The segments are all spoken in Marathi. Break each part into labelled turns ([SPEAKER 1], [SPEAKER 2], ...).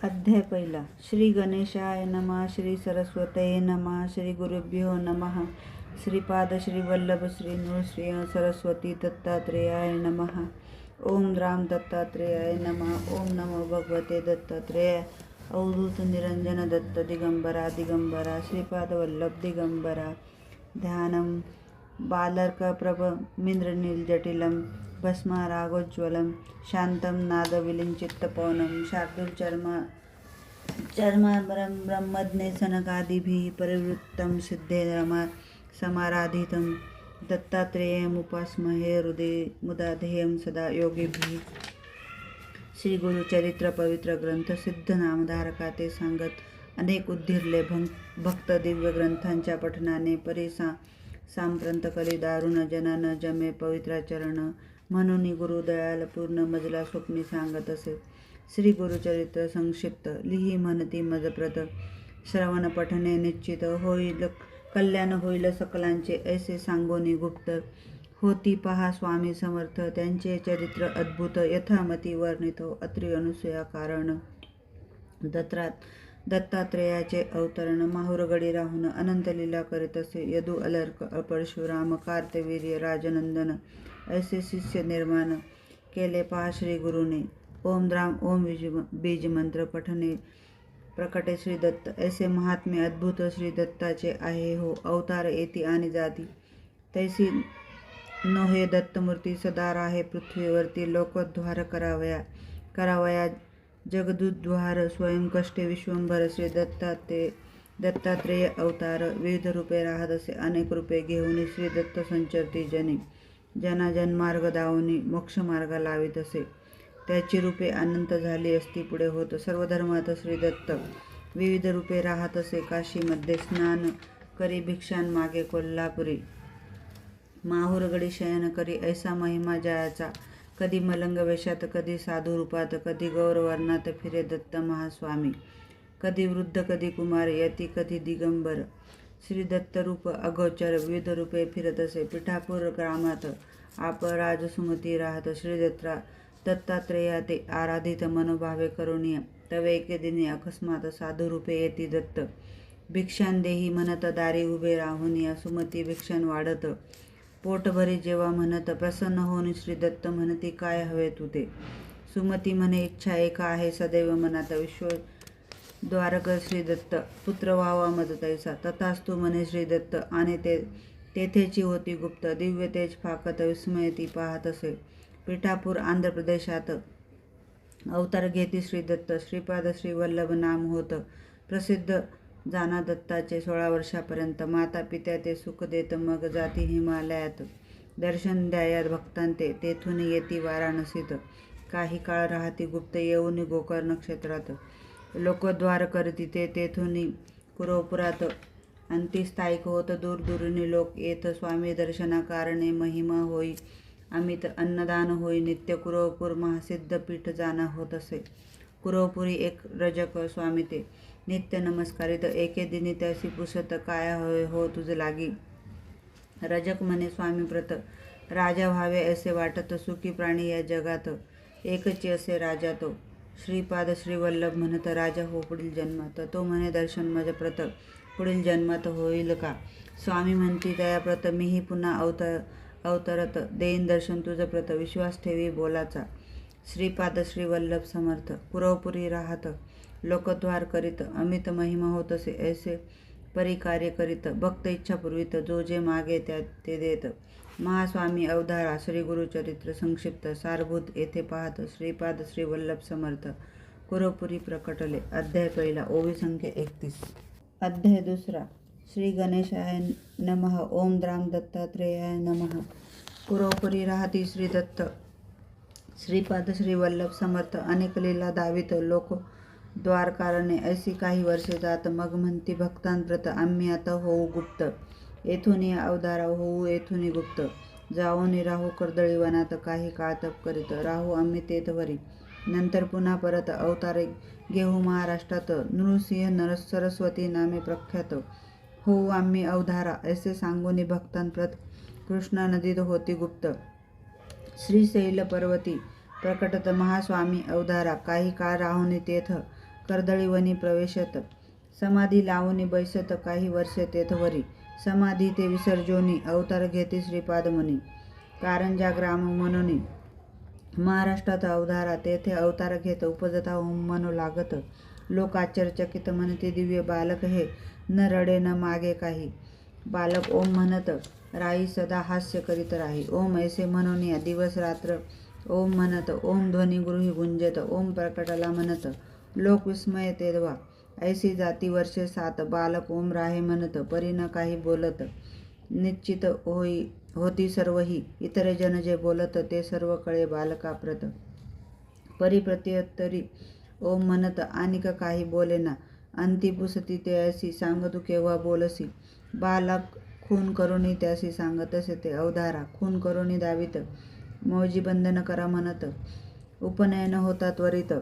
[SPEAKER 1] अध्याय पहिला. श्री गणेशाय नमः. श्री सरस्वतये नमः. श्री गुरुभ्यो नमः. श्रीपाद श्री वल्लभ श्री नृसिंह सरस्वती दत्तात्रेयाय नमः. ओम राम दत्तात्रेयाय नमः. ओम नमो भगवते दत्तात्रेयाय. अवधूत निरंजन दत्त दिगंबरा दिगंबरा श्रीपाद वल्लभ दिगंबरा. ध्यानम बालर्क प्रभमिंद्रनील जटिलम भस्मारागोज्ज्वलं शांतं नादविलिञ्चित्तपौनं शार्दूलचर्मार्मरं ब्रह्मज्ञे सनकादिभिः परिवृत्तं सिद्धे समाराधितं दत्तात्रेयमुपास्महे हृदये मुदा ध्येयं सदा योगिभिः. श्री गुरुचरित्र पवित्र ग्रंथ सिद्ध नामधारका ते सांगत अनेक उद्धिरले भक्त दिव्य ग्रंथांच्या पठनाने सांप्रत कली दारुण जना न जमे पवित्राचरण म्हणून गुरु दयाल पूर्ण मजला स्वप्नी सांगत असे. श्री गुरुचरित्र संक्षिप्त लिही म्हणती मजप्रत श्रवण पठने निश्चित होईल कल्याण होईल सकलांचे ऐसे सांगोनी गुप्त होती पहा स्वामी समर्थ त्यांचे चरित्र अद्भुत यथामती वर्णितो अत्रि अनुसूया कारण. दत्तात्रेयाचे अवतरण माहुरगडी राहून अनंत लीला करीत असे. यदु अलर्क परशुराम कार्तवीर्य राजनंदन ऐसे शिष्य निर्माण केले पहा श्री गुरुने. ओम द्राम ओम बीजमंत्र पठने प्रकटे श्री दत्त ऐसे महात्म्य अद्भुत श्री दत्ताचे आहे हो. अवतार येती आणि जाती तैसी नोहे दत्तमूर्ती सदा राहे पृथ्वीवरती लोकोद्धार करावया जगदुद्धार स्वयं कष्टे विश्वंभर श्री दत्तात्रेय अवतार विविध रूपे राहत असे. अनेक रूपे घेऊन श्री दत्त संचरती जना जन्मार्ग दावनी मोक्ष मार्गा लावित असे. त्याची रूपे अनंत झाली असती पुढे होत. सर्व धर्मात श्री दत्त विविध रूपे राहत असे. काशीमध्ये स्नान करी भिक्षान मागे कोल्हापुरी माहुरगडी शयन करी ऐसा महिमा जयाचा. कधी मलंग वेशात कधी साधू रूपात कधी गौरवर्णात फिरे दत्त महास्वामी. कधी वृद्ध कधी कुमार यती कधी दिगंबर श्री दत्त रूप अगोचर विविध रूपे फिरत असे. पिठापूर ग्रामात आप राजसुमती राहत श्री दत्तात्रेया ते आराधित मनोभावे करुणीय. तवे एके दिनी अकस्मात साधू रूपे येती दत्त भिक्षान देही म्हणत दारी उभे राहुनिया सुमती भिक्षान वाढत पोटभरी जेव्हा म्हणत प्रसन्न होऊन श्री दत्त म्हणती काय हवे तुते. सुमती म्हणे इच्छा एक आहे सदैव मनात विश्वद्वारक श्री दत्त पुत्र व्हावा मज तैसा. तथास्तु म्हणे श्री दत्त आणि तेथेची होती गुप्त दिव्य तेज फाकत विस्मय ती पाहत असे. पिठापूर आंध्र प्रदेशात अवतार घेती श्री दत्त श्रीपाद श्री वल्लभ नाम होत प्रसिद्ध जाना दत्ताचे. 16 वर्षापर्यंत माता पित्या ते सुख देत मग जाती हिमालयात दर्शन द्यायात भक्तांते. तेथून येती वाराणसीत काही काळ राहती गुप्त येऊन गोकर्ण क्षेत्रात लोकोद्धार करती ते. तेथून कुरवपुरात अंती स्थायिक होत दूरदूरनी लोक येत स्वामी दर्शना कारणे महिमा होई अमित अन्नदान होई नित्य कुरवपूर महासिद्ध पीठ जाना होत असे. कुरवपुरी एक रजक स्वामी ते नित्य नमस्कारित. एके दिनी त्यासी पुसत काय हवे हो तुझ लागी. रजक म्हणे स्वामी प्रत राजा व्हावे असे वाटत सुखी प्राणी या जगात एकची असे राजा तो. श्रीपाद श्री वल्लभ म्हणत राजा हो पुढील जन्मात. तो म्हणे दर्शन माझ्या प्रत पुढील जन्मात होईल का. स्वामी म्हणती दयाप्रत मीही पुन्हा अवतरत देईन दर्शन तुझ प्रत विश्वास ठेवी बोलाचा. श्रीपाद श्री वल्लभ समर्थ कुरवपुरी राहत लोकोद्धार करीत अमित महिमा होत असे. ऐसे परिकार्य करीत भक्त इच्छा पुरवित जो जे मागे ते देत. महास्वामी अवधारा श्री गुरुचरित्र संक्षिप्त सारभूत येथे पाहत श्रीपाद श्री वल्लभ समर्थ कुरवपुरी प्रकटले. अध्याय पहिला. ओवी संख्या 31. अध्याय दुसरा. श्री गणेशाय नमः. ओम द्राम दत्तात्रेयाय नमः. कुरवपुरी राहती श्री दत्त श्रीपाद श्री वल्लभ समर्थ अनेक लीला दावित लोकोद्धार कारणे. ऐसी काही वर्षे जात मग म्हणती भक्तांप्रत आम्ही आता होऊ गुप्त. येथून अवधारा होऊ येथून गुप्त. जाऊन राहू कर्दळी वनात काही काळ तप करीत राहू आम्ही तेथवरी. नंतर पुन्हा परत अवतार घेऊ महाराष्ट्रात नृसिंह सरस्वती नामे प्रख्यात होऊ आम्ही अवधारा. ऐसे सांगून भक्तांप्रत कृष्णा नदीत होती गुप्त. श्रीशैल पर्वती प्रकटत महास्वामी अवधारा. काही काळ राहुनी तेथ कर्दळीवनी प्रवेशत. समाधी लावूनी बैसत काही वर्षे तेथवरी. समाधी ते विसर्जोनी अवतार घेती श्रीपादमुनी. कारंजा ग्राम म्हणूनी महाराष्ट्रात अवधारा. तेथे अवतार घेत उपजता ओम म्हणू लागत. लोक आश्चर्यचकित म्हणती दिव्य बालक हे. न रडे न मागे काही. बालक ओम म्हणत राही सदा हास्य करीत राही. ओम ऐसे म्हणून दिवस रात्र ओम म्हणत. ओम ध्वनी गृही गुंजत. ओम प्रकटला म्हणत. लोक विस्मय तेव्हा. ऐसी जाती वर्षे 7. बालक ओम राहे म्हणत. परी न काही बोलत. निश्चित होती सर्वही. इतरे जन जे बोलत ते सर्व कळे बालकाप्रत. परी प्रत्युत्तरी ओम म्हणत आणिक काही बोलेना. अंती पुसती ते ऐसी सांगतू केव्हा बोलसी. बालक खून करुणी त्यासी सांगतसे ते अवधारा. खून करुणी दावीत मौजी बंधन करा म्हणत. उपनयन होता त्वरित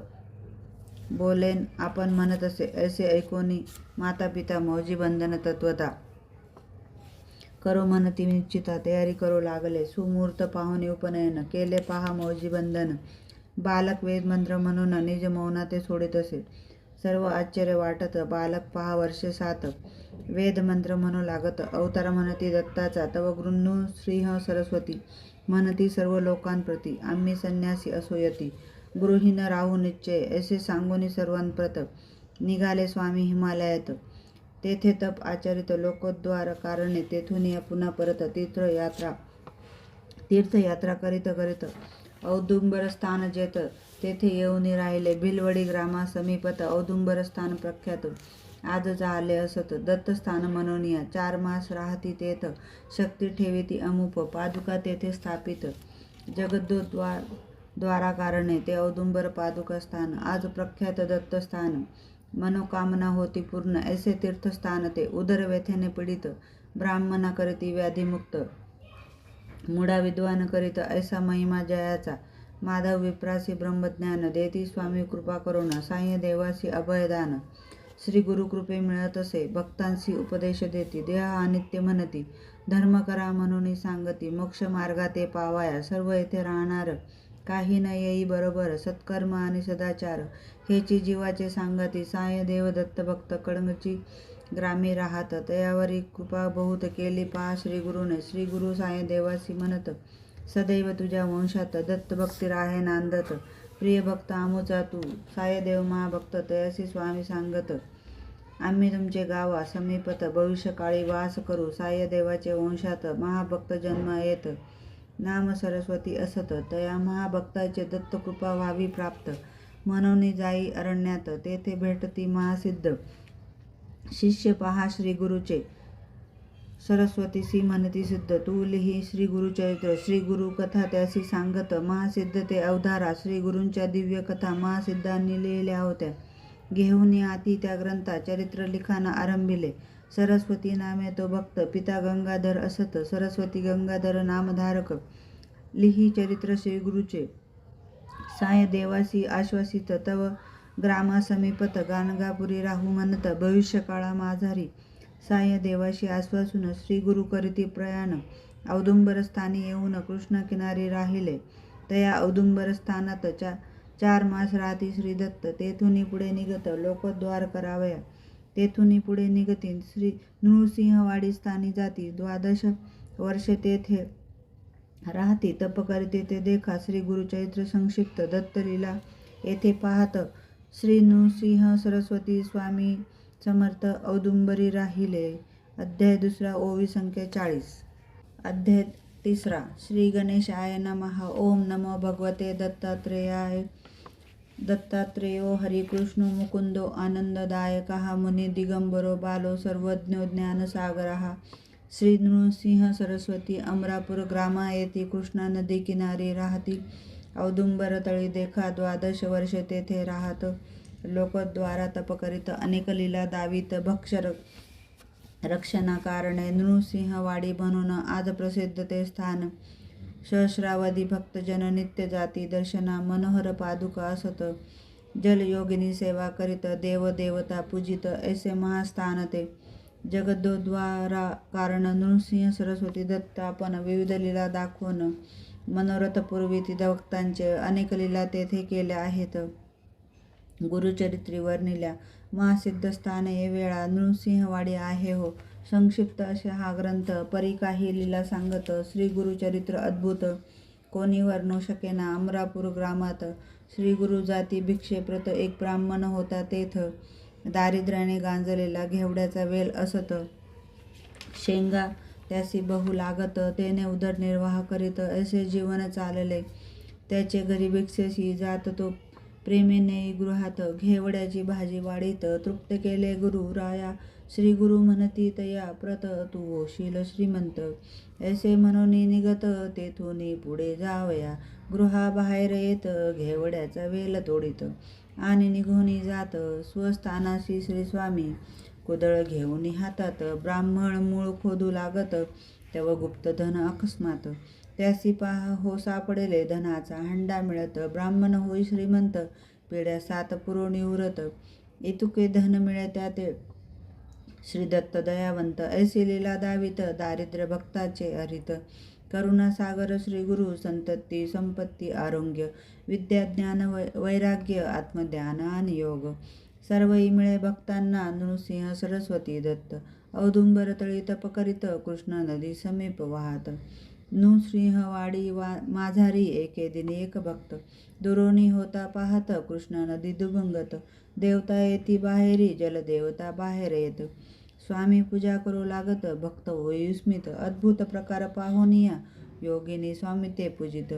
[SPEAKER 1] बोलेन आपण म्हणत असे. ऐसे ऐकोनी माता पिता मौजी बंधन तत्वता. करो म्हणती निश्चिता. तयारी करू लागले. सुमुहूर्त पाहुनी उपनयन केले पहा मौजी बंधन. बालक वेदमंत्र म्हणून निज मौना ते सोडित असे. सर्व आश्चर्य वाटत. बालक पहा वर्षे 7. वेदमंत्र म्हणू लागत. अवतार म्हणती दत्ताचा. तव गृह्णू श्रीह सरस्वती. म्हणती सर्व लोकांप्रती आम्ही संन्यासी असो यती. गृहीन राहू निश्चय. ऐसे सांगूनी सर्वांप्रत निघाले स्वामी हिमालयात. तेथे तप आचरित लोकोद्धार कारणे. तेथून पुन्हा परत तीर्थयात्रा करीत करीत औदुंबर स्थान जेत. तेथे येऊनी राहिले. भिलवडी ग्रामा समीपत औदुंबर स्थान प्रख्यात. आज झाले असत दत्तस्थान म्हणून 4 मास राहती तेथ. शक्ती ठेविती अमुप. पादुका तेथे स्थापित. जगद्द्वारा कारणे ते औदुंबर पादुका स्थान. आज प्रख्यात दत्तस्थान. मनोकामना होती पूर्ण. ऐसे तीर्थस्थान ते. उदर व्यथेने पीडित ब्राह्मणा करीती व्याधिमुक्त. मुडा विद्वान करीत ऐसा महिमा जयाचा. माधव विप्रासी ब्रह्मज्ञान. देती स्वामी कृपा करुण. साह्य देवासी अभयदान. श्री गुरुकृपे मिळत असे. भक्तांसी उपदेश देती. देह अनित्य म्हणती. धर्म करा म्हणून सांगती. मोक्ष मार्गा ते पावाया. सर्व येथे राहणार काही न येई बरोबर. सत्कर्म आणि सदाचार हेची जीवाचे सांगती. साय देव दत्तभक्त कडंगची ग्रामी राहत. तयावरी कृपा बहुत केली पहा श्रीगुरुने. श्रीगुरु साय देवासी म्हणत सदैव तुझ्या वंशात. दत्तभक्ती राहे नांदत. प्रिय भक्त आमुचा तू. सायदेव महाभक्त तयासी स्वामी सांगत. आम्ही तुमचे गावा समीपत भविष्यकाळी वास करू. सायदेवाचे वंशात महाभक्त जन्म येत. नाम सरस्वती असत. तया महाभक्ताचे दत्तकृपा व्हावी प्राप्त. म्हणून जाई अरण्यात. तेथे भेटती महासिद्ध. शिष्य पहा श्री गुरुचे. सरस्वतीसी म्हणती सिद्ध. तू लिही श्री गुरुचरित्र. श्री गुरु कथा त्यासी सांगत. महासिद्ध ते अवधारा. श्री गुरूंच्या दिव्य कथा महासिद्धांनी लिहिल्या होत्या. घेऊन आती त्या ग्रंथा चरित्र लिखाण आरंभिले. सरस्वती नामे तो भक्त. पिता गंगाधर असत. सरस्वती गंगाधर नामधारक. लिही चरित्र श्री गुरुचे. साय देवासी आश्वासित. तव ग्रामा समीपत गाणगापुरी राहू म्हणत. भविष्यकाळा माझारी साय देवाशी आश्वासून. श्री गुरु करीती प्रयाण. औदुंबर स्थानी येऊन कृष्ण किनारी राहिले. तया औदुंबर स्थानात 4 मास राहती श्रीदत्त. तेथून पुढे निघत लोकोद्धार करावया. तेथून पुढे निघती श्री नृसिंहवाडी स्थानी जाती. 12 वर्षे तेथे राहती. तप करीते ते देखा. श्री गुरुचरित्र संक्षिप्त. दत्तलीला येथे पाहत. श्री नृसिंह सरस्वती स्वामी समर्थ औदुंबरी राहिले. अध्याय 2 ओवी संख्या 40. अध्याय 3. श्री गणेशाय नमः. ओम नमो भगवते दत्तात्रेयाय. दत्तात्रेयो हरिकृष्णो मुकुंदो आनंददायकः. मुनी दिगंबरो बालो सर्वज्ञो ज्ञानसागरः. श्री नृसिंह सरस्वती अमरापूर ग्रामा येथे कृष्णा नदी किनारी राहती. औदुंबर तळी देखा. 12 वर्षे तेथे राहत. लोकोद्धारा तप करीत अनेक लीला दावीत. भक्ष रक्षणा कारणे नृसिंहवाडी म्हणून आज प्रसिद्ध ते स्थान. सहस्रावधी भक्तजन नित्य जाती दर्शना. मनोहर पादुका असत. जलयोगिनी सेवा करीत. देवदेवता पूजित. ऐसे महास्थान ते. जगद्द्वारा कारण नृसिंह सरस्वती दत्त आपण विविध लीला दाखवून मनोरथ पुरविती. भक्तांचे अनेक लीला तेथे केल्या आहेत. गुरुचरित्री वर्णिल्या महासिद्धस्थान हे वेळा नृसिंहवाडी आहे हो. संक्षिप्त असे हा ग्रंथ. परी काही लीला सांगत श्री गुरुचरित्र अद्भुत कोणी वर्णू शकेना. अमरापूर ग्रामात श्री गुरु जाती भिक्षेप्रत एक ब्राह्मण होता. तेथ दारिद्र्याने गांजलेला घेवड्याचा वेल असत. शेंगा त्यासी बहु लागत. तेने उदरनिर्वाह करीत असे जीवन चालले. त्याचे घरी भिक्षेसी जात. तो प्रेमीने गृहात घेवड्याची भाजी वाढीत. तृप्त केले गुरु राया श्री गुरु म्हणती तया प्रत तू होशील श्रीमंत. ऐसे म्हणून निघत तेथून पुढे जावया. गृहाबाहेर येत घेवड्याचा वेल तोडीत. आणि निघून जात स्वस्थानाशी श्री स्वामी. कुदळ घेऊन हातात ब्राह्मण मूळ खोदू लागत. तेव्हा गुप्तधन अकस्मात त्यासी पहा हो सापडेले. धनाचा हंडा मिळत ब्राह्मण होई श्रीमंत. पिढ्या 7 पुरवणी उरत इतुके धन मिळे त्याते श्रीदत्त दयावंत. ऐसी लीला दावित दारिद्र्य भक्ताचे हरित. करुणासागर श्री गुरु संतती संपत्ती आरोग्य विद्या ज्ञान वैराग्य आत्मध्यान आणि योग सर्वही मिळे भक्तांना. नृसिंह सरस्वती दत्त औदुंबर तळी तप करीत कृष्णा नदी समीप वाहत. नृसिंहवाडी माझारी एके दिनी एक भक्त. दुरोणी होता पाहत कृष्णा नदी दुभंगत. देवता येती बाहेरी जलदेवता बाहेर येत. स्वामी पूजा करू लागत भक्त होई विस्मित. अद्भुत प्रकार पाहुनिया योगिनी स्वामी ते पूजित.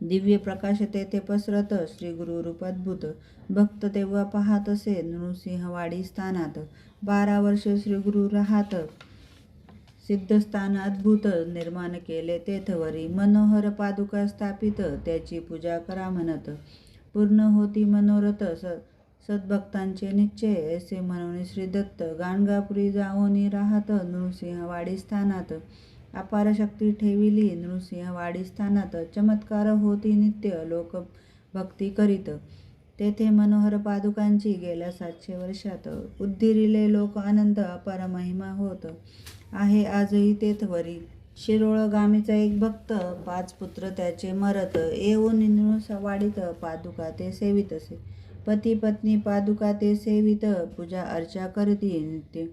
[SPEAKER 1] दिव्य प्रकाश तेथे पसरत श्री गुरु रूप अद्भुत. भक्त तेव्हा पाहत असे नृसिंहवाडी स्थानात. 12 वर्षे श्री गुरु राहात. सिद्धस्थान अद्भुत निर्माण केले तेथवरी. मनोहर पादुका स्थापित त्याची पूजा करा म्हणत. पूर्ण होती मनोरथ सद्भक्तांचे निश्चय. ऐसे म्हणून श्री दत्त गाणगापुरी जाऊन राहत नृसिंहवाडी स्थानात. अपार शक्ती ठेविली नृसिंहवाडी स्थानात. चमत्कार होती नित्य लोक भक्ती करीत. तेथे मनोहर पादुकांची गेल्या 700 वर्षात. उद्धिरिले लोक अनंत अपार महिमा होत आहे आजही तेथवरी. शिरोळ गामीचा एक भक्त 5 पुत्र त्याचे मरत. येऊन नृसिंहवाडीत पादुका ते सेवित असे. पती पत्नी पादुका ते सेवित. पूजा अर्चा करीती नित्य.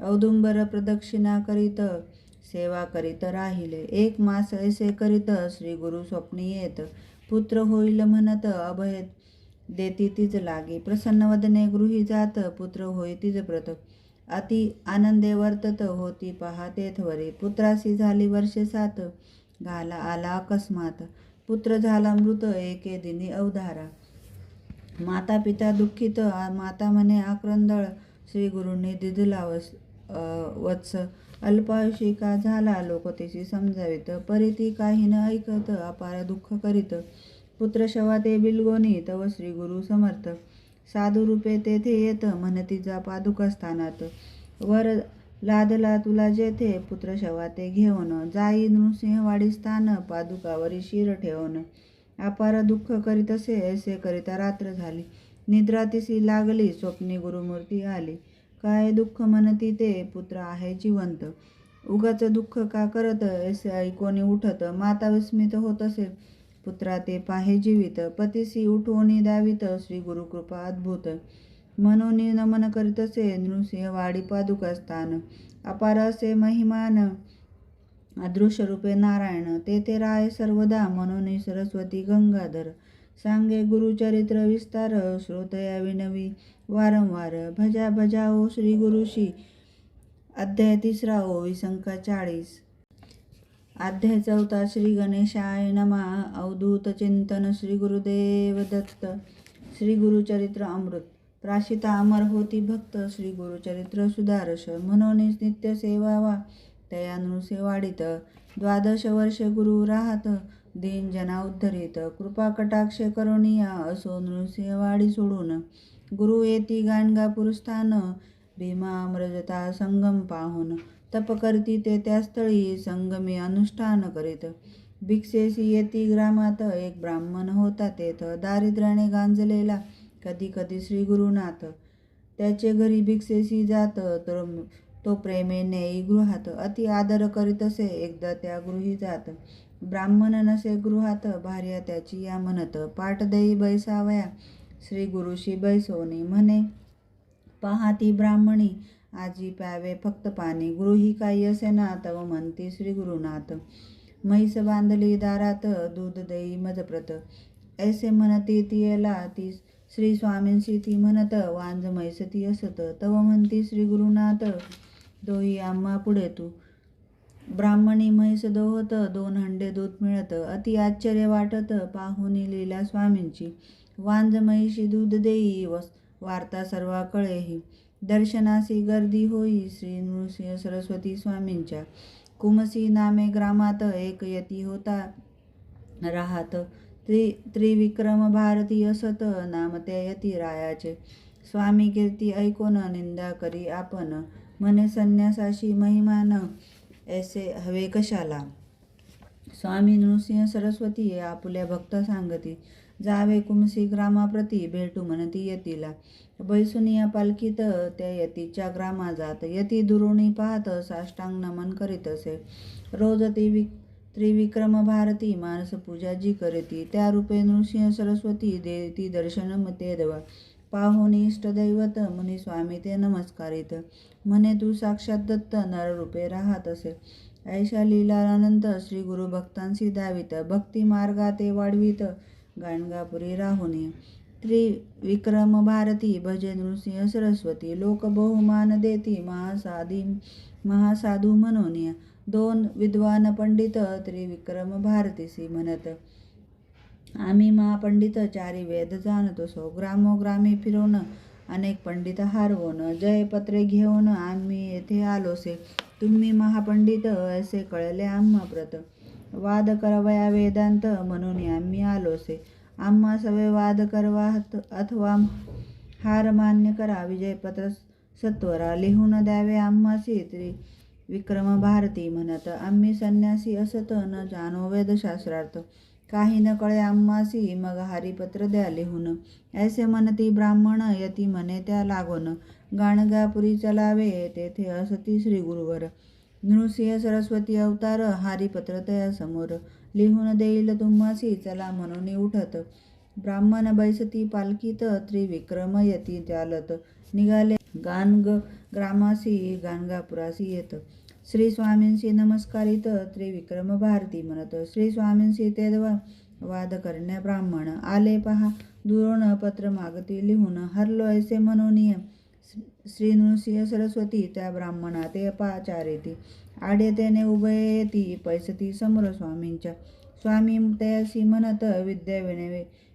[SPEAKER 1] औदुंबर प्रदक्षिणा करीत सेवा करीत राहिले. 1 मास ऐसे करीत श्री गुरु स्वप्नी येत. पुत्र होईल म्हणत अभय देती तीच लागी. प्रसन्न वदने गृही जात पुत्र होई तीच प्रत. अति आनंदे वर्तत होती पहा तेथवरी. पुत्रासी झाली वर्षे 7 घाला आला अकस्मात. पुत्र झाला मृत एके दिनी अवधारा. माता पिता दुःखित. माता म्हणे आक्रंदळ. श्री गुरूंनी दिधला वत्स अल्पायुषी का झाला. लोक तिची समजावित. परिती काही न ऐकत अपार दुःख करीत. पुत्र शवा ते बिलगोनी तव श्री गुरु समर्थ. साधू रूपे तेथे येत म्हणती जा पादुका स्थानात. वर लादला तुला जेथे पुत्र शवा ते घेऊन. जाई नृसिंहवाडी स्थान पादुकावरी शिर ठेवून. अपार दुःख करीत असे ऐसे करिता रात्र झाली. निद्रा तिसी लागली स्वप्नी गुरुमूर्ती आली. काय दुःख म्हणती ते पुत्र आहे जिवंत. उगाच दुःख का करत ऐसे ऐकोनी उठत. माता विस्मित होत असे पुत्रा ते पाहे जीवित. पतीसी उठवून दावित श्री गुरु कृपा अद्भुत. म्हणून नमन करीत असे नृसिंहवाडी पादुका स्थान. अपार असे महिमान अदृश्य रूपे नारायण. तेथे राय सर्वदा म्हणून सरस्वती गंगाधर. सांगे गुरुचरित्र विस्तार श्रोतया विनवी वारंवार. भजा भजा ओ श्री गुरुशी. अध्याय 3 ओवी संख्या 40. अध्याय 4 श्री गणेशाय नमः. अवधूत चिंतन श्री गुरुदेव दत्त. श्री गुरुचरित्र अमृत. प्राशिता अमर होती भक्त श्री गुरुचरित्र सुधारश. म्हणून नित्य सेवावा तया नृसिंहवाडीत. 12 वर्षे गुरु राहत दीन जना उद्धरित. कृपा कटाक्ष करुणिया असो नृसिंहवाडी सोडून. गुरु येती गाणगापूर स्थान. भीमा अमृता संगम पाहून. तप करती ते त्या स्थळी संगमी अनुष्ठान करीत. भिक्षेसी येती ग्रामात एक ब्राह्मण होता तेथ. दारिद्र्याने गांजलेला कधी कधी श्री गुरुनाथ. त्याचे घरी भिक्षेसी जात. तो प्रेमेने गृहात. अति आदर करीत असे एकदा त्या गृही जात. ब्राह्मण नसे गृहात. भार्या त्याची या म्हणत पाठ देई बैसावया. श्री गुरुशी बैसवणे. म्हणे, पहा ती ब्राह्मणी आजी प्यावे फक्त पाणी. गुरु ही काही असेना तव म्हणती श्री गुरुनाथ. म्हैस बांधली दारात दूध देई मजप्रत. ऐसे म्हणती तियला ती श्री स्वामींशी ती म्हणत. वांज म्हैस ती असत तव म्हणती श्री गुरुनाथ. दोही आम्हा पुढे तू. ब्राह्मणी म्हैस दोहत 2 हंडे दूध मिळत. अति आश्चर्य वाटत पाहुनी लीला स्वामींची. वांज म्हैशी दूध देई वार्ता सर्वा कळेही. दर्शनासी गर्दी होई श्री नृसिंह सरस्वती स्वामींच्या. कुमसी नामे ग्रामात एक यती होता राहात. त्रिविक्रम भारती असत नाम त्या यती रायाचे. स्वामी कीर्ती ऐकोन निंदा करी आपण. म्हणे संन्यासाशी महिमान ऐसे हवे कशाला. स्वामी नृसिंह सरस्वती आपुल्या भक्ता सांगती. जावे कुमसी ग्रामाप्रती भेटू म्हणती यतीला. बैसुनिया पालखीत त्या यतीच्या ग्रामा जात. यती दुरोणी पाहत साष्टांग नमन करीत असे. रोज त्रिविक्रम भारती मानस पूजा जी करीती. त्या रूपे नृसिंह सरस्वती देती दर्शन ते देवा. पाहुन इष्टदैवत मुनी स्वामी ते नमस्कारित. म्हणे तू साक्षात दत्त नररूपे राहत असे. ऐशा लीला अनंत श्री गुरु भक्तांशी दावित. भक्ती मार्गा ते वाढवित गाणगापुरी राहुनी. त्रिविक्रम भारती भजे नृसिंह सरस्वती. लोक बहुमान देती महासाधू म्हणून. 2 विद्वान पंडित त्रिविक्रम भारतीसी म्हणत. आम्ही महापंडित 4 वेद जाणतोसो. ग्रामोग्रामी फिरवून अनेक पंडित हारवून. जयपत्रे घेऊन आम्ही येथे आलोसे. तुम्ही महापंडित असे कळले आम्हा प्रत. वाद करवया वेदांत म्हणून आम्ही आलोसे. आम्हा सवे वाद करवा अथवा हार मान्य करा. विजयपत्र सत्वरा लिहून द्यावे आम्हासी त्रिविक्रम भारती म्हणत. आम्ही संन्यासी असत न जाणो वेदशास्त्रार्थ. काही न कळे आम्हासी मग हरिपत्र द्या लिहून. ऐसे म्हणती ब्राह्मण यती म्हणे त्या लागोन. गाणगापुरी चलावे तेथे असती श्री गुरुवर. नृसिंह सरस्वती अवतार हरिपत्र तया समोर. लिहून देईल तुम्हासी चला म्हणून उठत. ब्राह्मण बैसती पालखीत त्रिविक्रम यती चालत. निघाले ग्रामासी गाणगापुरासी येत. श्री स्वामींशी नमस्कारित त्रिविक्रम भारती म्हणत. श्री स्वामींशी ते वाद करण्या ब्राह्मण. आले पहा दुरोण पत्र मागती लिहून. हरलो ऐसे म्हणून श्री नृसिंह सरस्वती त्या ब्राह्मणा ते पाचारिती. आडे तेने उभे येती पैसती समोर स्वामींच्या. स्वामी तयासी म्हणत विद्या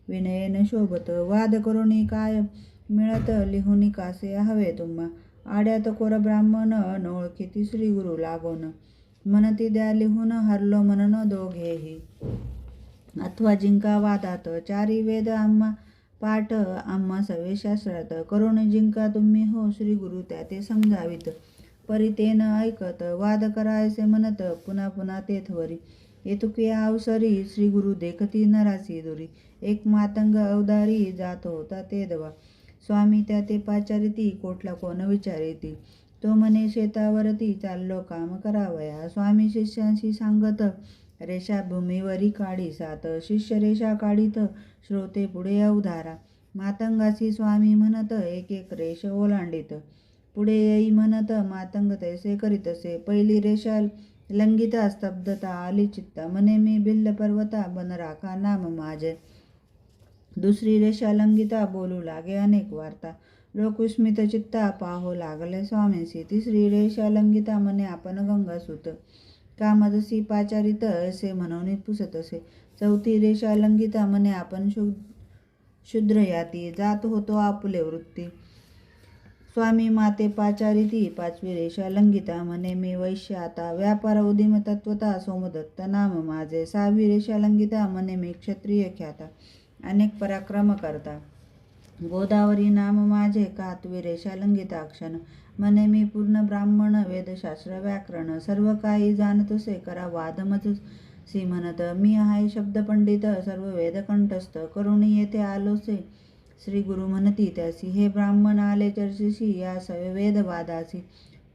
[SPEAKER 1] विनयेन शोभत. वाद करुणी काय मिळत लिहुनी कासे हवे तुम्हा. आड्यात कोर ब्राह्मण नोळखिती श्री गुरु लागोन. म्हणती द्या लिहून हरलो म्हणून दोघेही. अथवा जिंका वादात 4 वेद आम्हा पाठ आम्हा सवे शास्त्रात. करुण जिंका तुम्ही हो श्री गुरु त्या ते समजावित. परी ते न ऐकत वाद करायचे म्हणत पुन्हा पुन्हा तेथवरी. येतुकी अवसरी श्री गुरु देखती नरासी दुरी. एक मातंग अवधारी जात होता ते दवा. स्वामी त्या ते पाचारिती कोठला कोण विचारिती. तो म्हणे शेतावरती चाललो काम करावया. स्वामी शिष्यांशी सांगत रेषा भूमीवरी काढी सात. शिष्य रेषा काढीत श्रोते पुढे अवधारा. मातंगासी स्वामी म्हणत एक एक रेष ओलांडीत. पुढे येई म्हणत मातंग तैसे करीतसे. पहिली रेषा लंघिता स्तब्धता आली चित्ता. म्हणे मी भिल्ल पर्वता बन राखा नाम माझे. दुसरी रेषा लंघिता बोलू लागे अनेक वार्ता. लोक विस्मित चित्ता पाहो लागले स्वामींसी. तिसरी रेषा लंघिता म्हणे आपण गंगासूत. कामदसी पाचारित असे म्हणून पुसत असे. चौथी रेषा लंघिता म्हणे आपण शूद्र याती. जात होतो आपुले वृत्ती. स्वामी माते पाचारिती. पाचवी रेषा लंघिता म्हणे मी वैश्य आता. व्यापार उदिम तत्वता सोमदत्त नाम माझे. सहावी रेषा लंघिता म्हणे मी क्षत्रिय ख्याता. अनेक पराक्रम करता. गोदावरी नाम माझे. 7वी रेषा लंघिता क्षण म्हणे मी पूर्ण ब्राह्मण. वेदशास्त्र व्याकरण सर्व काही जाणतसे. करा वाद मजसी म्हणत. मी आहे शब्द पंडित सर्व वेद कंठस्थ. करुणी येथे आलोसे श्री गुरु म्हणती त्यासी. हे ब्राह्मण आले चर्चेशी या सवे वेद वादासी.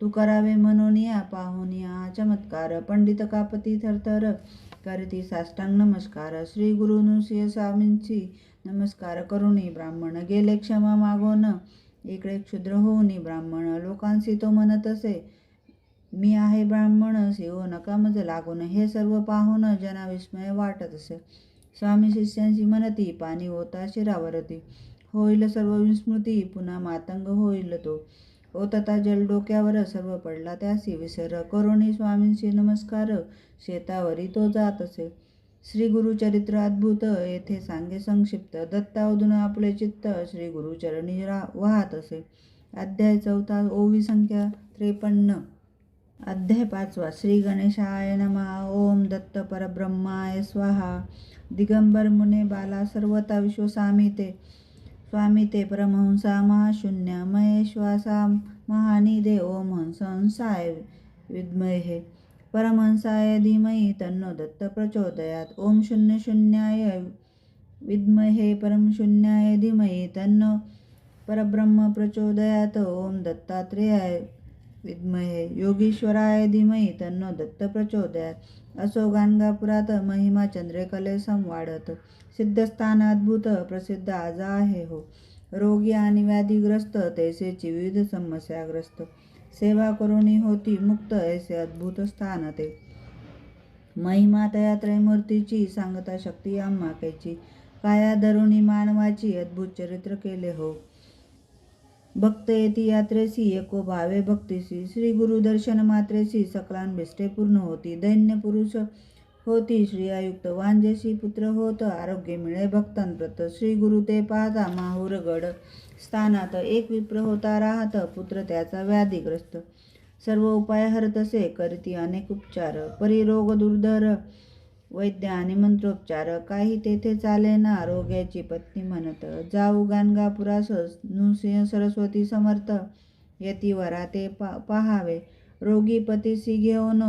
[SPEAKER 1] तू करावे म्हणून या पाहून या चमत्कार. पंडित कापती थरथर करती साष्टांग नमस्कार. श्री गुरु नृसिंह स्वामींची नमस्कार करुणी ब्राह्मण गेले क्षमा मागोन. इकडे क्षुद्र होऊनी ब्राह्मण लोकांसी तो म्हणत असे, मी आहे ब्राह्मण शिव नका मज लागून. हे सर्व पाहून जना विस्मय वाटत असे. स्वामी शिष्यांशी म्हणती, पाणी होता शिरावरती. होईल सर्व विस्मृती पुन्हा मातंग होईल तो. ओतता जल डोक्यावर सर्व पडला त्यासी विसर. करुणी स्वामींशी नमस्कार शेतावरी तो जात असे. श्री गुरुचरित्र अद्भुत येथे सांगे संक्षिप्त. दत्तावधून आपले चित्त श्री गुरुचरणी वाहत असे. अध्याय 4 ओवी संख्या 53. अध्याय 5 श्री गणेशाय नमः. ओम दत्त परब्रह्माय स्वाहा. दिगंबर मुने बाला सर्वता विश्वसामी ते परमहंसा महाशून्य महेश्वासा महानिधे. ओम हंसाय विद्महे परमहंसाय धीमहि तन्नो दत्त प्रचोदयात. ओम शून्य शून्याय विद्महे परमशून्याय धीमहि तन्नो परब्रह्म प्रचोदयात. ओम दत्तात्रेयाय विद्महे योगीश्वराय धीमहि तन्नो दत्त प्रचोदयात. असो गाणगापुरात महिमा चंद्रकले संवाडत. सिद्धस्थान अद्भुत प्रसिद्ध आज आहे हो. रोगी आणि व्याधीग्रस्त तैसेची विविध समस्याग्रस्त. सेवा करुणी होती मुक्त ऐसे अद्भुत स्थान ते. महिमा तया त्रयमूर्तीची सांगता शक्ती आम्हाकेची. काया धरुणी मानवाची अद्भुत चरित्र केले हो. भक्त येती यात्रेसी एको भावे भक्तीसी. श्री गुरु दर्शन मात्रेसी सकलांभिष्टे पूर्ण होती. दैन्य पुरुष होती श्रियायुक्त वांजेसी पुत्र होत आरोग्य मिळे भक्तांप्रत. श्री गुरु ते पाहता माहूरगड स्थानात. एक विप्र होता राहत पुत्र त्याचा व्याधीग्रस्त. सर्व उपाय हरतसे करीती अनेक उपचार. परिरोग दुर्धर वैद्य आणि मंत्रोपचार. काही तेथे चालेना रोग्याची पत्नी म्हणत. जाऊ गाणगापुरास नृसिंह सरस्वती समर्थ यतीवरा ते पाहावे. रोगी पतीसी घेऊन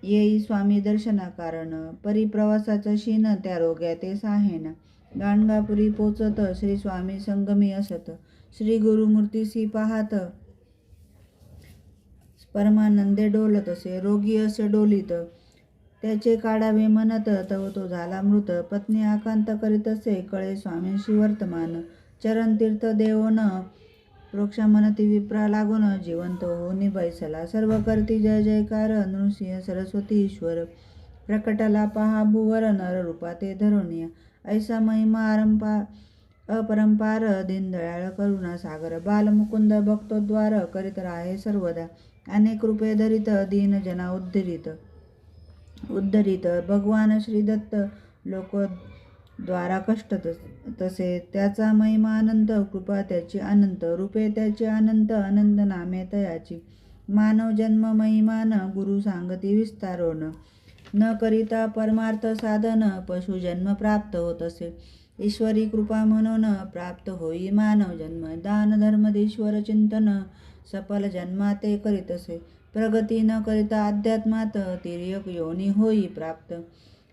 [SPEAKER 1] येई स्वामी दर्शना कारण. परिप्रवासाचा शीन त्या रोग्या ते साहेन. गाणगापुरी पोचत श्री स्वामी संगमी असत. श्री गुरुमूर्तीसी पाहात परमानंदे डोलत असे. रोगी असे डोलीत त्याचे काढावे म्हणत तव तो झाला मृत. पत्नी आकांत करीत असे कळे स्वामींशी वर्तमान. चरणतीर्थ देवोन प्रोक्षा म्हणती विप्रा लागून. जिवंत होऊनी बैसला सर्व करती जय जयकार. नृसिंह सरस्वती ईश्वर प्रकटला पहा भुवर. नर रूपा ते धरुनिया ऐसा महिमा अपरंपार. दीनदयाळ करुणा सागर. बालमुकुंद भक्तोद्धार करीत राहे सर्वदा. अनेक रूपे धरित दीन जना उद्धरित. भगवान श्री दत्त लोक द्वारा कष्ट तसे. त्याचा महिमा अनंत कृपा त्याची अनंत. रूपे त्याची अनंत अनंत नामे तयाची. मानव जन्म महिमान गुरु सांगती विस्तारोन. न करिता परमार्थ साधन पशुजन्म प्राप्त होत असे. ईश्वरी कृपा म्हणून प्राप्त होई मानव जन्म. दान धर्म ईश्वर चिंतन सफल जन्मा ते करीत असे. प्रगती न करिता अध्यात्मात तिर्यक योनी होई प्राप्त.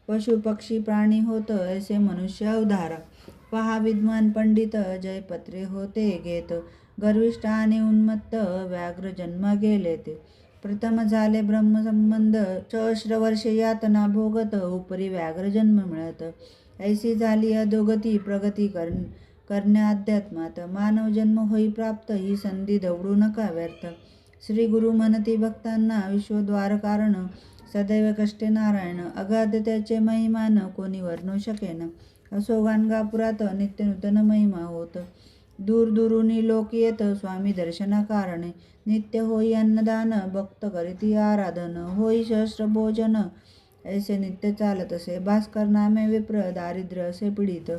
[SPEAKER 1] पशु पक्षी प्राणी होत ऐसे मनुष्य अवधारा. पहा विद्वान पंडित जयपत्रे होते घेत. गर्विष्ठ आणि उन्मत्त व्याघ्र जन्म गेले ते. प्रथम झाले ब्रह्मसंबंध सहस्र वर्षे यातना भोगत. उपरी व्याघ्र जन्म मिळत. ऐसी झाली अधोगती प्रगती करण्या अध्यात्मात. मानव जन्म होई प्राप्त ही संधी दवडू नका व्यर्थ. श्री गुरु म्हणती भक्तांना विश्वद्वार कारण. सदैव कष्टे नारायण अगाध त्याचे महिमान कोणी वर्णू शकेन. असो गाणगापुरात नित्य नूतन महिमा होत. दूर दुरुनी लोक येत स्वामी दर्शना कारणे. नित्य होई अन्नदान भक्त करीती आराधन. होई सहस्र भोजन ऐसे नित्य चालत असे. भास्कर नामे विप्र दारिद्र्य असे पीडित.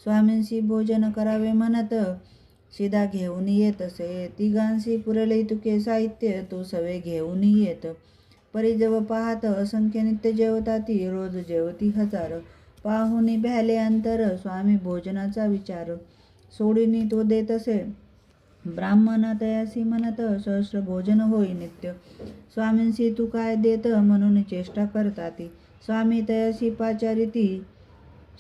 [SPEAKER 1] स्वामींशी भोजन करावे म्हणत शिदा घेऊन येत असे. तिघांशी पुरले तुके साहित्य तो सवे घेऊन येत. परिजव पाहत असंख्य नित्य जेवताती रोज जेवती हजार. पाहुनी भ्याले अंतर स्वामी भोजनाचा विचार. सोडीनी तो देत असे ब्राह्मण तयासी म्हणत. सहस्र भोजन होई नित्य. स्वामींशी तू काय देत म्हणून चेष्टा करताती. स्वामी तयासी पाचारिती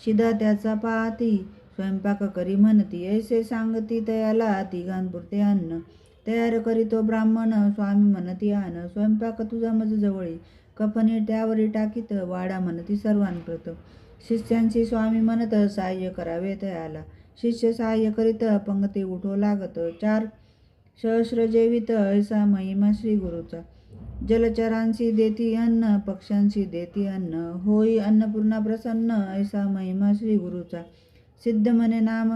[SPEAKER 1] शिदा त्याचा पाहती. स्वयंपाक करी म्हणती ऐसे सांगती तयाला तिघांपुरते अन्न. तयार करीतो ब्राह्मण स्वामी म्हणती आण. स्वयंपाक तुझा मज जवळी. कफनी त्यावरी टाकीत वाडा म्हणती सर्वांप्रत. शिष्यांची स्वामी म्हणत सहाय्य करावे तयाला. शिष्य सहाय्य करीत पंगती उठो लागत. 4 सहस्र जेवित ऐसा महिमा श्री गुरुचा. जलचरांशी देती अन्न, पक्ष्यांशी देती अन्न, होई अन्नपूर्णा प्रसन्न ऐसा महिमा श्री गुरुचा. सिद्ध म्हणे नाम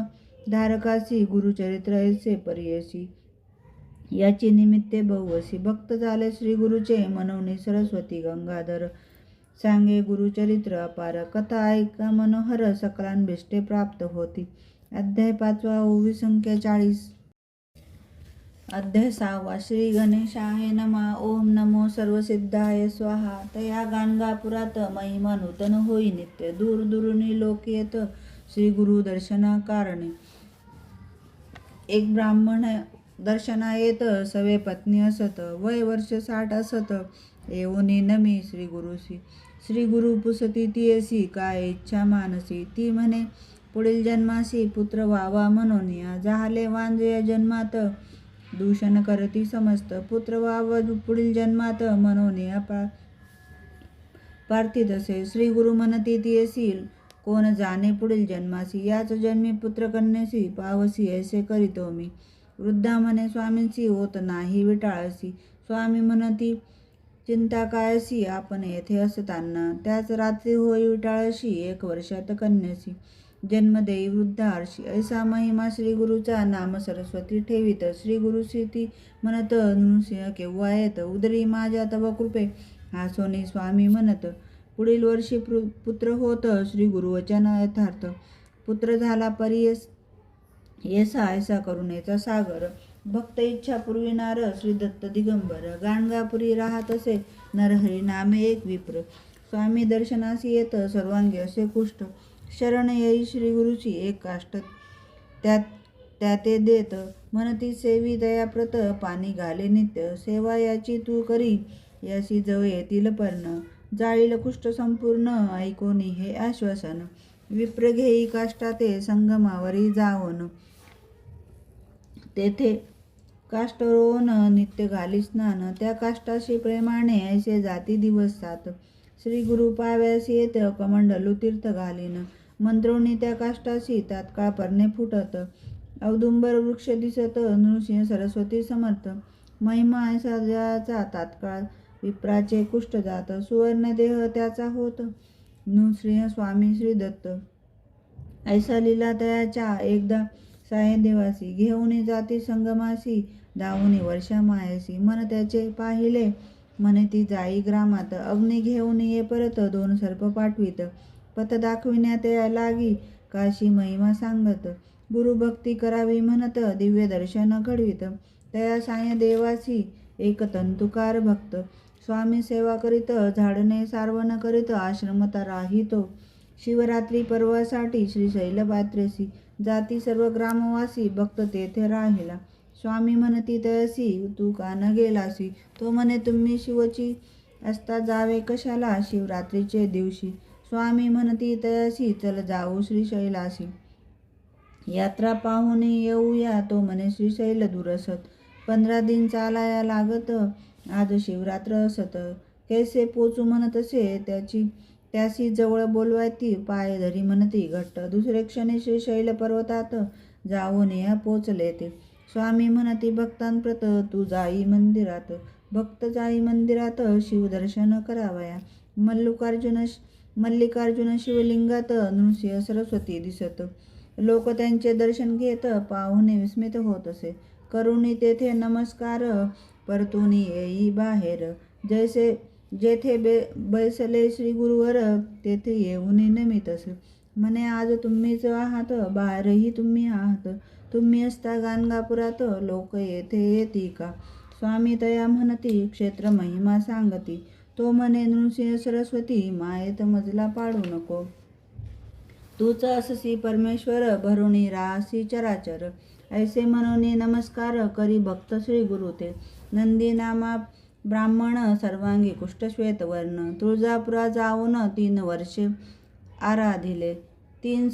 [SPEAKER 1] धारकासी, गुरुचरित्र ऐसे परियसी. याची निमित्ते बहुवसी. भक्त झाले श्री गुरुचे, मनवणी सरस्वती गंगाधर. सांगे गुरुचरित्र अपार, कथा ऐका मनोहर, सकलांभिष्टे प्राप्त होती. अध्याय 5 ओवी संख्या 40. अध्याय 6 श्री गणेशाय नमः. ओम नमो सर्वसिद्धाय स्वाहा. तया गाणगापुरात महिमा नूतन होई नित्य. दूर दुरुनी लोक येत श्री गुरु दर्शना कारणे. एक ब्राह्मण दर्शना येत, सवे पत्नी असत, वय वर्ष 60 असत. येऊनी नमी श्री गुरुसी. श्री गुरु पुसती तियसी, काय इच्छा मानसी. ती म्हणे पुढील जन्मासी पुत्र व्हावा म्हणून. झाले वांज या जन्मात, दूषण करती समस्त. पुत्र व्हावा पुढील जन्मात, म्हणून पार्थी तसे. श्री गुरु म्हणती तियसी, कोण जाणे पुढील जन्मासी. याच जन्मी पुत्र कन्यसी, पावसी ऐसे करीतो मी. वृद्धा म्हणे स्वामींसी, होत नाही विटाळसी. स्वामी म्हणती चिंता कायसी, आपण येथे असताना. त्याच रात्री होई विटाळशी, 1 वर्षात कन्यसी. जन्म देई वृद्धा आरशी, ऐसा महिमा श्री गुरुचा. नाम सरस्वती ठेवीत. श्री गुरुसी ती म्हणत, नृसिंह केव्हा येत. उदरी माझ्या तव कृपे, हासोनी स्वामी म्हणत. पुढील वर्षी पुत्र होत, श्री गुरुवचन यथार्थ. पुत्र झाला परियस येसा, ऐसा करुणेचा सागर. भक्त इच्छा पुरविणार श्री दत्त दिगंबर. गाणगापुरी राहत असे नरहरी नामे एक विप्र. स्वामी दर्शनासी येत, सर्वांगी असे कुष्ठ. शरण येई श्री गुरुची एक काष्ट, त्या ते देत. म्हणती सेवी दयाप्रत, पाणी घाले नित्य. सेवा याची तू करी, याशी जव येतील पर्ण. जाळील कुष्ठ संपूर्ण, ऐकोनी हे आश्वासन. विप्र घेई काष्टा ते, संगमावरी जावोन. तेथे काष्ट रोवून नित्य घाली स्नान. त्या काष्टाशी प्रेमाने ऐसे जाती दिवस 7. श्री गुरु पाव्यास येत, कमंडलू तीर्थ घालीन. मंत्रोनी त्या काष्टाशी तात्काळ पर्णे फुटत. औदुंबर वृक्ष दिसत, नृसिंह सरस्वती समर्थ. महिमा ऐसा ज्याचा, तात्काळ विप्राचे कुष्ठ जात. सुवर्ण देह त्याचा होत, नृसिंह स्वामी श्री दत्त. ऐसा लीला तयाच्या, एकदा साये देवासी. घेऊनी जाती संगमासी, धावूनी वर्षा मायासी. मन त्याचे पाहिले, म्हणे ती जाई ग्रामात. अग्नी घेऊन ये परत, 2 सर्प पाठवीत. पथ दाखविण्यात लागी, काशी महिमा सांगत. गुरुभक्ती करावी म्हणत, दिव्य दर्शन घडवित. तया साय देवासी, एक तंतुकार भक्त. स्वामी सेवा करीत, झाडणे सारवण करीत. आश्रमता राहितो, शिवरात्री पर्वासाठी श्रीशैल पात्रेसी. जाती सर्व ग्रामवासी, भक्त तेथे राहिला. स्वामी म्हणती तयसी, तू का न गेलासी. तो म्हणे तुम्ही शिवची असता जावे कशाला, शिवरात्रीचे दिवशी. स्वामी म्हणती तयसी, चल जाऊ श्रीशैलासी. यात्रा पाहून येऊया, तो म्हणे श्रीशैल दुरसत. 15 दिन चालाया लागत, आज शिवरात्र असत. कैसे पोचू म्हणत असे, त्यासी जवळ बोलवायती. पाय धरी म्हणती घट्ट, दुसरे क्षणी श्रीशैल पर्वतात जाऊन या पोचले ते. स्वामी म्हणती भक्तांप्रत, तू जाई मंदिरात. भक्त जाई मंदिरात, शिवदर्शन करावया. मल्लिकार्जुन शिवलिंगात, नृसिंह सरस्वती दिसत. लोक त्यांचे दर्शन घेत, पाहुणे विस्मित होत असे. करुणी तेथे नमस्कार, परतुनी येई बाहेर. जैसे जेथे बैसले श्री गुरुवर, तेथे येऊन नमित असे. म्हणे आज तुम्हीच आहात, बाहेरही तुम्ही आहात. तुम्ही असता गाणगापुरात, लोक येथे येती का. स्वामी तया म्हणती, क्षेत्र महिमा सांगती. तो म्हणे नृसिंह सरस्वती, मायेत मजला पाडू नको. तूच अससी परमेश्वर, भरुणी राहसी चराचर. ऐसे म्हणून नमस्कार करी भक्त श्री गुरु ते. नंदी नामा ब्राह्मण, सर्वांगी कुष्ठश्वेत वर्ण. तुळजापुरा जाऊन 3 वर्षे आराधिले. 3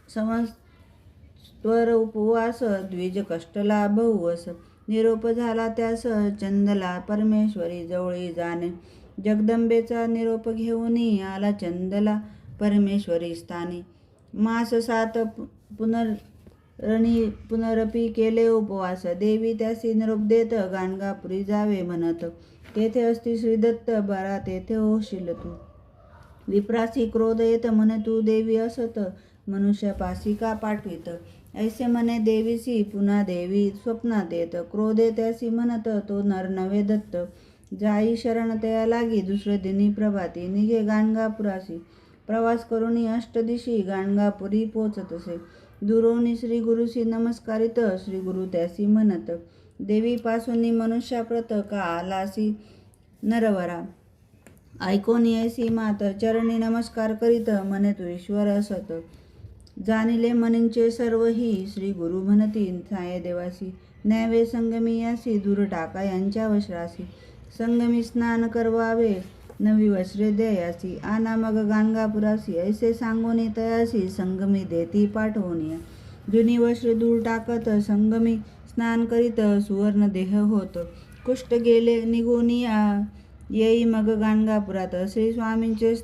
[SPEAKER 1] संवत्सर उपवास, द्विज कष्टला बहुवस. निरोप झाला त्यास चंदला, परमेश्वरी जवळी जाणे. जगदंबेचा निरोप घेऊन आला चंदला, परमेश्वरी स्थानी. मास 7 पुनरपी केले उपवास. देवी त्यासी निरोप देत गाणगापुरी जावे म्हणत. तेथे असती श्रीदत्त बरा तेथे होशील तू. विप्रासी क्रोध येत म्हणे तू देवी असत मनुष्यापासी का पाठवित. ऐसे म्हणे देवीसी पुन्हा देवी स्वप्नात येत. क्रोधे त्यासी म्हणत तो नर नवे दत्त. जाई शरण तया लागी दुसरे दिनी प्रभाती. निघे गाणगापुरासी प्रवास करुणी अष्टदिशी. गाणगापुरी पोचतसे दुरोनी श्री गुरुसी नमस्कारित. श्री गुरु त्यासी म्हणत देवीपासून मनुष्याप्रत का आलासी नरवरा. ऐकोनी ऐसी मात चरणी नमस्कार करीत. म्हणे तू ईश्वर असत जाणिले मनींचे सर्वही. श्री गुरु म्हणती साये देवासी. न्यावे संगमी यासी दूर टाका यांच्या वस्त्रासी. संगमी स्नान करवावे नवी वस्त्रे द्यायासी. आना मग गाणगापुरासी ऐसे सांगोनी तयासी. संगमी देती पाठवून जुनी वस्त्रे दूर टाकत. संगमी स्नान करीत सुवर्ण देह होत. कुष्ठ गेले निघूनिया येई मग गाणगापुरात. श्री स्वामींचे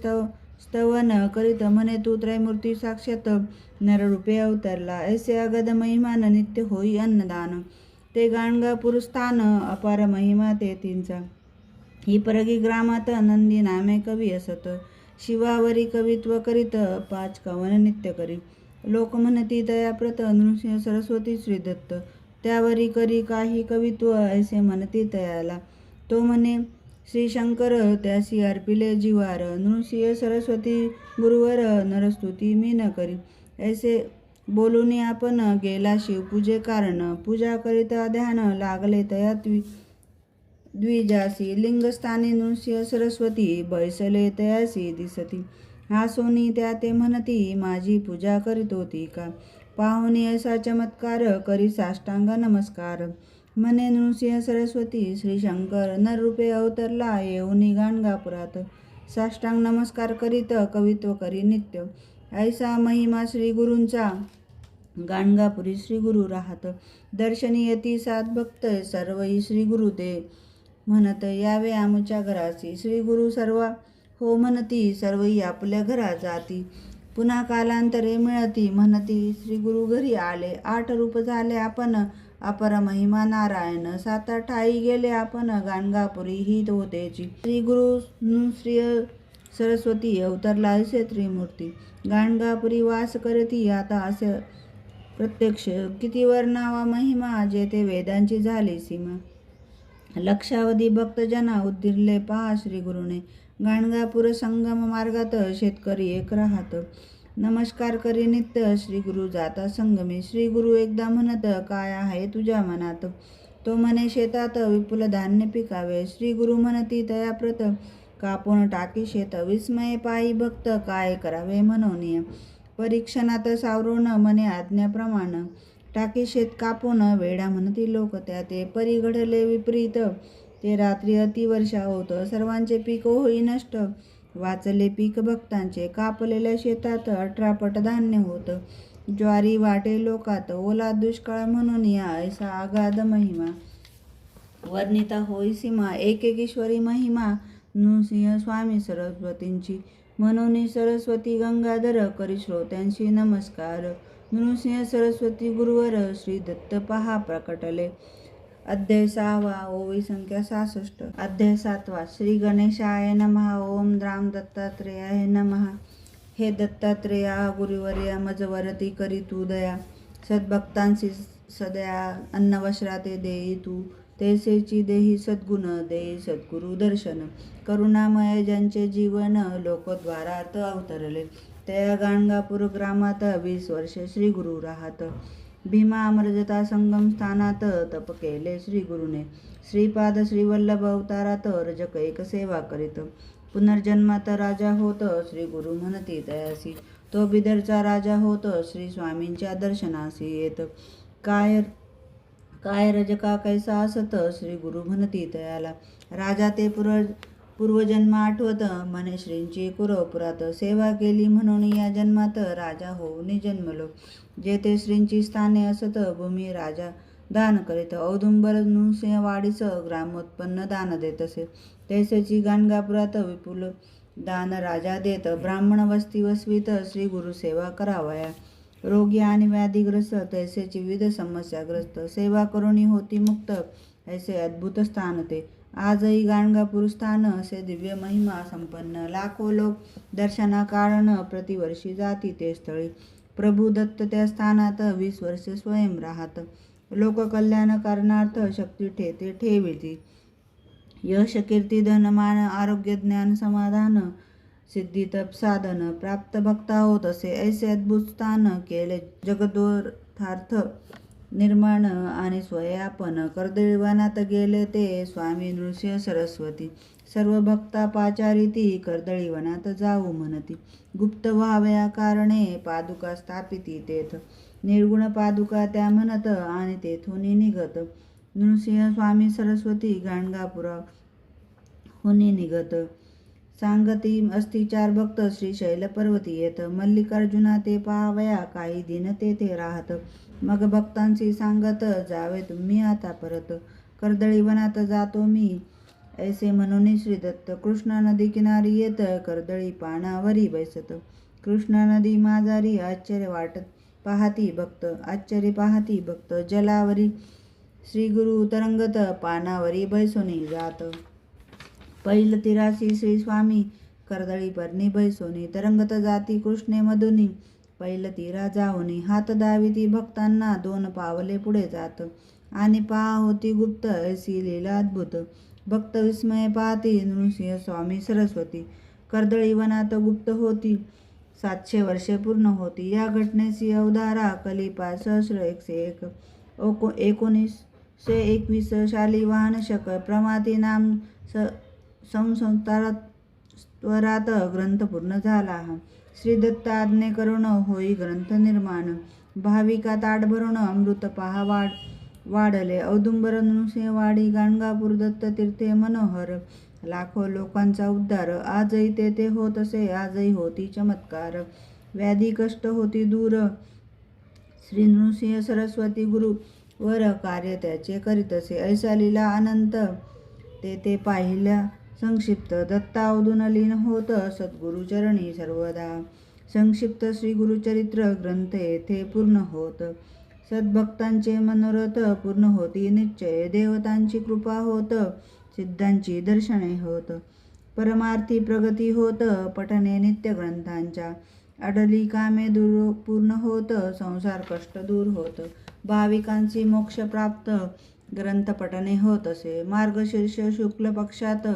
[SPEAKER 1] स्तवन करीत म्हणे तू त्रैमूर्ती साक्षात नररूपे अवतरला. ऐसे अगध महिमान नित्य होई अन्नदान. ते गाणगापूर स्थान अपार महिमा ते तींचा. ही परगी ग्रामात नंदी नामे कवी असत. शिवावरी कवित्व करीत 5 कवन नित्य करी. लोक म्हणती तयाप्रत नृसिंह सरस्वती श्रीदत्त. त्यावरी करी काही कवित्व ऐसे म्हणती तयाला. तो म्हणे श्री शंकर त्यासी अर्पिले जिवार. नृसिंह सरस्वती गुरुवर नरस्तुती मी न करी. ऐसे बोलूनी आपण गेला शिवपूजे कारण. पूजा करिता ध्यान लागले तया द्विजासी. लिंगस्थानी नृसिंह सरस्वती बैसले तयासी दिसती. हासोनी त्या ते म्हणती माझी पूजा करीत होती का. पाहुनी असा चमत्कार करी साष्टांग नमस्कार. म्हणे नृसिंह सरस्वती श्री शंकर नररूपे अवतरला येऊनी गाणगापुरात. साष्टांग नमस्कार करीत कवित्व करी नित्य. ऐसा महिमा श्री गुरूंचा गाणगापुरी श्री गुरु राहत. दर्शनी येती 7 भक्त सर्वही श्री गुरु ते म्हणत यावे आमुच्या घरासी. श्री गुरु सर्व हो म्हणती सर्वही आपल्या घरा जाती. पुन्हा कालांतरे मिळती म्हणती श्री गुरु घरी आले. 8 रूप झाले आपण अपर महिमा नारायण. 7 ठाई गेले आपण गाणगापुरी ही होतेची. श्री गुरु श्री सरस्वती अवतरला ऐसे त्रिमूर्ती. गाणगापुरी वास करती आता असे प्रत्यक्ष. किती वर्णावा महिमा जेथे वेदांची झाली सीमा. लक्षावधी भक्तजना उद्दिरले पहा श्री गुरुने. गाणगापूर संगम मार्गात शेतकरी एक राहत. नमस्कार करी नित्य श्री गुरु जाता संगमी. श्री गुरु एकदा म्हणत काय आहे तुझ्या मनात. तो म्हणे शेतात विपुल धान्य पिकावे. श्री गुरु म्हणती तयाप्रत कापून टाकी शेत. विस्मय पायी भक्त काय करावे म्हणून. परीक्षणात सावरून म्हणे आज्ञाप्रमाण. टाकी शेत कापून वेडा म्हणती लोक त्या. ते परी घडले विपरीत ते रात्री अतिवर्षा होत. सर्वांचे पीक होई नष्ट. वाचले पीक भक्तांचे. कापलेल्या शेतात 18 पट धान्य होत. ज्वारी वाटे लोकात ओला दुष्काळ म्हणून ऐसा अगाध महिमा. वर्णिता होई सीमा. एक ईश्वरी महिमा नृसिंह स्वामी सरस्वतींची. म्हणून सरस्वती गंगाधर करी श्रोत्यांशी नमस्कार. नृसिंह सरस्वती गुरुवर श्री दत्त पहा प्रकटले. अध्याय 6 ओवी संख्या 66. अध्याय 7 श्री गणेशाय नमः. ओम द्राम दत्तात्रेयाय नमः. हे दत्तात्रेया गुरुवर्या मजवरती करी तू दया. सद्भक्तांसी सदया अन्न वस्त्राते देई तू. तैसेची देही सद्गुण देई सद्गुरु दर्शन. करुणामय ज्यांचे जीवन लोकद्वारात अवतरले. त्या गाणगापूर ग्रामात 20 वर्षे श्री गुरु राहत. भीमा अमरजता संगम स्थानात तप केले श्री गुरुने. श्रीपाद श्रीवल्लभ अवतारात रजक एक सेवा करीत. पुनर्जन्मात राजा होत श्री गुरु म्हणती तयासी. तो बिदरचा राजा होत श्री स्वामींच्या दर्शनासी येत. काय रजका कैसा असत श्री गुरु म्हणती तयाला. राजा ते पूर्वजन्म आठवत म्हणे श्रींची कुरवपुरात. सेवा केली म्हणून या जन्मात राजा होऊन जन्मलो. जेथे श्रींची स्थाने असत भूमी राजा दान करीत. औदुंबर नृसिंह वाडीस ग्रामोत्पन्न दान देत असे. तैसेची गाणगापुरात दान राजा देत, ब्राह्मण वस्ती वसवीत, श्री गुरु सेवा करावया. रोगी आणि व्याधीग्रस्त तैसेची विविध समस्याग्रस्त, सेवा करुणी होती मुक्त, ऐसे अद्भुत स्थान ते. आजही गाणगापूर स्थान असे दिव्य महिमा संपन्न, लाखो लोक दर्शनाकारण प्रतिवर्षी जाती ते स्थळी. प्रभू दत्त त्या स्थानात 20 वर्षे स्वयं राहत, लोककल्याण कारणार्थ शक्ती ते ठेविती. यश कीर्ती धनमान आरोग्य ज्ञान समाधान सिद्धी तप साधन प्राप्त भक्ता होत असे. ऐसे अद्भुत स्थान केले जगदोर्थार्थ निर्माण आणि स्वयापन. कर्दळीवनात गेले ते स्वामी नृसिंह सरस्वती, सर्व भक्ता पाचारिती कर्दळीवनात जाऊ म्हणती. गुप्त व्हावया कारणे पादुका स्थापिती तेथ, निर्गुण पादुका त्या म्हणत आणि तेथून निघत. नृसिंह स्वामी सरस्वती गाणगापुराहुनी निघत, सांगती असती 4 भक्त श्रीशैल पर्वती येत. मल्लिकार्जुना ते पाहावया काही दिन तेथे राहत, मग भक्तांची सांगत जावे तुम्ही आता परत. कर्दळीवनात जातो मी ऐसे म्हणून श्रीदत्त, कृष्णा नदी किनारी येत कर्दळी पानावरी बैसत. कृष्णा नदी माझारी आश्चर्य वाटत पाहती भक्त, आश्चर्य पाहती भक्त. जलावरी श्रीगुरु तरंगत पानावरी बैसोनी जात. पैल तीरासी श्री स्वामी कर्दळी पर्णी बैसोनी, तरंगत जाती कृष्णे मधुनी पैल तीरा जाऊनी. हात दाविती भक्तांना 2 पावले पुढे जात, आणि पहा होती गुप्त ऐसी लीला अद्भुत. भक्त विस्मय पाहती नृसिंह स्वामी सरस्वती, कर्दळीवनात गुप्त होती 700 वर्षे पूर्ण होती. या घटनेची अवधारा कलिपात सहस्र 101 1921 शाली वाहन शक प्रमाती नाम संवत्सरात ग्रंथ पूर्ण झाला. श्रीदत्त आज्ञे करून होई ग्रंथ निर्माण, भाविका ताट भरून अमृत पहा वाढले. औदुंबर नृसिंहवाडी गाणगापूर दत्त तीर्थे मनोहर, लाखो लोकांचा उद्धार. आजही तेथे होत असे, आजही होती चमत्कार, व्याधी कष्ट होती दूर. श्री नृसिंह सरस्वती गुरु वर कार्य त्याचे करीत असे. ऐसा लीला अनंत ते पाहिल्या संक्षिप्त, दत्ता अवधून लीन होत सद्गुरुचरणी सर्वदा. संक्षिप्त श्री गुरुचरित्र ग्रंथ येथे पूर्ण होत, सद्भक्तांचे मनोरथ पूर्ण होती निश्चय. देवतांची कृपा होत, सिद्धांची दर्शने होत, परमार्थी प्रगती होत पठणे नित्य ग्रंथांच्या. अडली कामे दूर पूर्ण होत, संसार कष्ट दूर होत, भाविकांची मोक्ष प्राप्त ग्रंथ पठणे होत असे. मार्गशीर्ष शुक्ल पक्षात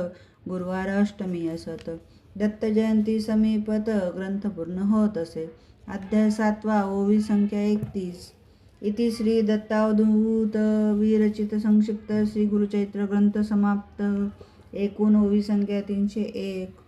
[SPEAKER 1] गुरुवार अष्टमी असत, दत्त जयंती समीपत ग्रंथ पूर्ण होत असे. अध्याय 7 ओवी संख्या 31. इति श्री दत्तावधूत विरचित संक्षिप्त श्री गुरुचरित्र ग्रंथ समाप्त. एकूण ओवी संख्या 301.